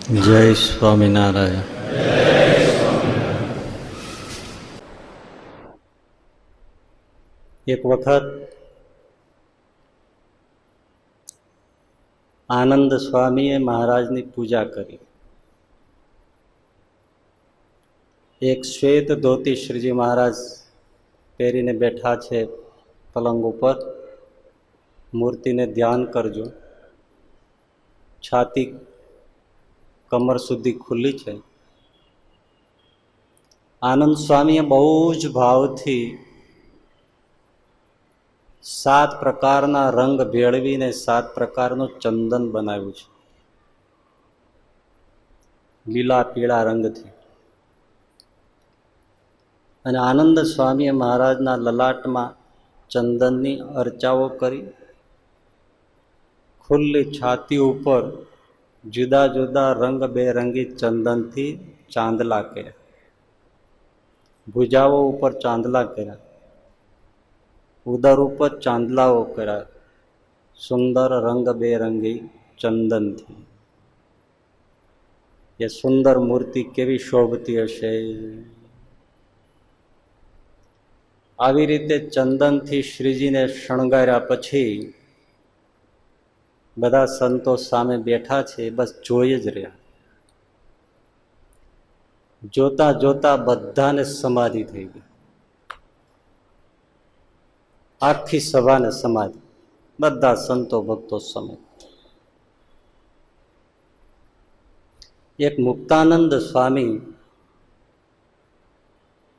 જય સ્વામિનારાયણ. એક વખત આનંદ સ્વામીએ મહારાજની પૂજા કરી. એક શ્વેત ધોતી શ્રીજી મહારાજ પહેરીને બેઠા છે પલંગ ઉપર. મૂર્તિને ધ્યાન કરજો. છાતી કમર સુધી ખુલ્લી છે. આનંદ સ્વામીએ બહુ જ ભાવથી 7 પ્રકારના રંગ ભેળવીને 7 પ્રકારનું ચંદન બનાવ્યું છે, લીલા પીળા રંગથી. અને આનંદ સ્વામીએ મહારાજના લલાટમાં ચંદનની અર્ચાઓ કરી. ખુલ્લી છાતી ઉપર જુદા જુદા રંગબેરંગી ચંદનથી ચાંદલા કર્યા. ભુજાઓ ઉપર ચાંદલા કર્યા, ઉદર ઉપર ચાંદલાઓ કર્યા, સુંદર રંગબેરંગી ચંદનથી. એ સુંદર મૂર્તિ કેવી શોભતી હશે! આવી રીતે ચંદનથી શ્રીજીને શણગાર્યા પછી બધા સંતો સામે બેઠા છે, બસ જોઈ જ રહ્યા. જોતા જોતા બધાને સમાધિ થઈ ગઈ. આખી સભાને સમાધિ, બધા સંતો ભક્તો સમેત. એક મુક્તાનંદ સ્વામી,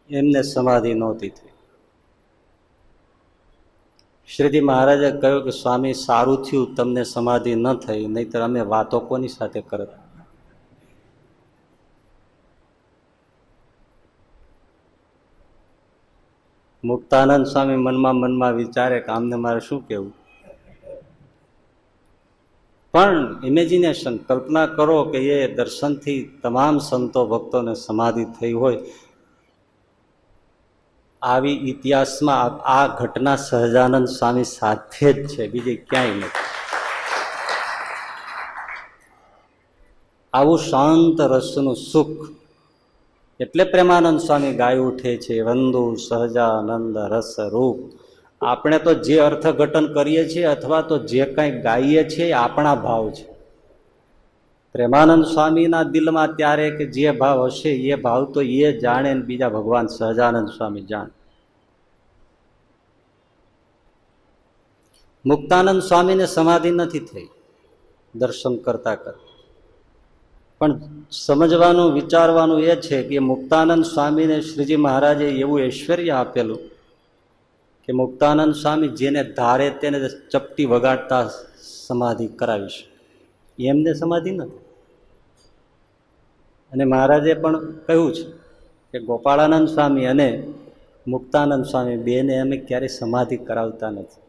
એમને સમાધિ નહોતી થઈ. શ્રીજી મહારાજે કહ્યું કે સ્વામી, સારું થયું તમને સમાધિ ન થઈ, નહીતર અમે વાતો કોની સાથે કરત. મુક્તાનંદ સ્વામી મનમાં વિચારે કે આમને મારે શું કહેવું. પણ ઇમેજિનેશન, કલ્પના કરો કે એ દર્શનથી તમામ સંતો ભક્તોને સમાધિ થઈ હોય. આવી ઇતિહાસમાં આ ઘટના સહજાનંદ સ્વામી સાથે જ છે, બીજે ક્યાંય નથી. આવું શાંત રસનું સુખ એટલે પ્રેમાનંદ સ્વામી ગાય ઉઠે છે, વંદુ સહજાનંદ રસ રૂપ. આપણે તો જે અર્થઘટન કરીએ છીએ અથવા તો જે કંઈ ગાઈએ છીએ એ આપણા ભાવ છે. પ્રેમાનંદ સ્વામીના દિલમાં ત્યારે કે જે ભાવ હશે એ ભાવ તો એ જાણે, બીજા ભગવાન સહજાનંદ સ્વામી જાણે. મુક્તાનંદ સ્વામીને સમાધિ નથી થઈ દર્શન કરતા કરતા. પણ સમજવાનું, વિચારવાનું એ છે કે મુક્તાનંદ સ્વામીને શ્રીજી મહારાજે એવું ઐશ્વર્ય આપેલું કે મુક્તાનંદ સ્વામી જેને ધારે તેને ચપટી વગાડતા સમાધિ કરાવીશ. એમને સમાધિ નથી. અને મહારાજે પણ કહ્યું છે કે ગોપાળાનંદ સ્વામી અને મુક્તાનંદ સ્વામી બેને અમે ક્યારેય સમાધિ કરાવતા નથી.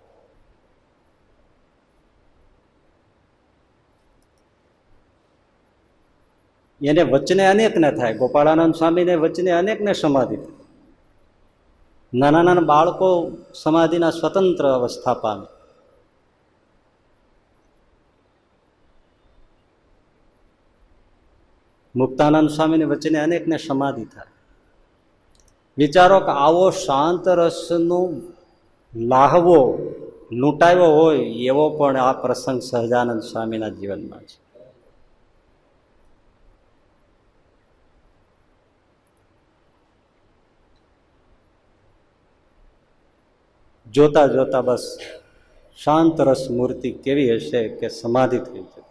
એને વચને અનેકને થાય. ગોપાળાનંદ સ્વામીને વચને અનેકને સમાધિ થાય. નાના નાના બાળકો સમાધિના સ્વતંત્ર અવસ્થા પામે. મુક્તાનંદ સ્વામીને વચને અનેકને સમાધિ થાય. વિચારો કે આવો શાંત રસનો લાહવો લૂંટાયો હોય એવો પણ આ પ્રસંગ સહજાનંદ સ્વામીના જીવનમાં છે. જોતા જોતા બસ શાંત રસ મૂર્તિ કેવી હશે કે સમાધિ થઈ જતી.